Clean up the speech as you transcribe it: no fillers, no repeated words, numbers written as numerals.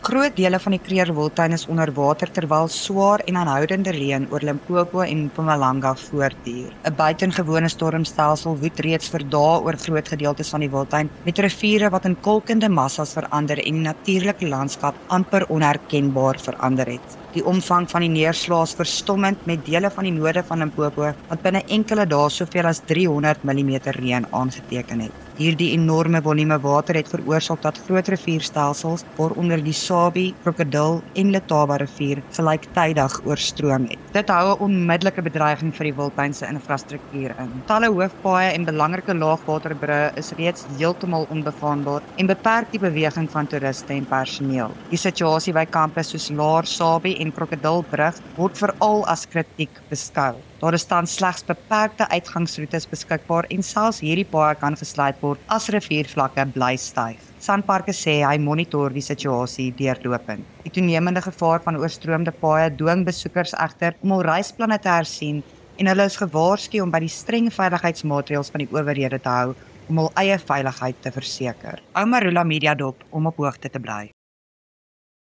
Groot dele van die Krugerwoudtuin is onder water terwyl swaar en aanhoudende reën oor Limpopo en Mpumalanga voortduur. 'n Buitengewone stormstelsel woed reeds vir dae oor groot gedeeltes van die Wildtuin, met riviere wat in kolkende massas verander en die natuurlike landskap amper onherkenbaar verander het. Die omvang van die neerslae is verstommend, met dele van die noorde van Limpopo wat binne enkele dae soveel as 300 mm reën aangeteken het. Hierdie enorme volume water het veroorsaak dat groot rivierstelsels, waaronder die Sabi, Krokodil en Letaba rivier, gelyktydig oorstroom het. Dit hou 'n onmiddellike bedreiging vir die Wildtuin se infrastruktuur in. Talle hoofpaaie en belangrike laagwaterbrûe is reeds heeltemal onbegaanbaar en beperk die beweging van toeriste en personeel. Die situasie by kampe soos Laar, Sabi en Krokodilbrug word veral as kritiek beskou. Daar is tans slegs beperkte uitgangsroetes beskikbaar en selfs hierdie paaie kan gesluit word as riviervlakke bly styg. Sanparks sê hy monitor die situasie deurlopend. Die toenemende gevaar van oorstroomde paaie dwing besoekers egter om hul reisplanne te hersien en hulle is gewaarsku om by die streng veiligheidsmaatreëls van die owerhede te hou om hul eie veiligheid te verseker. Hou Marula Media dop om op hoogte te bly.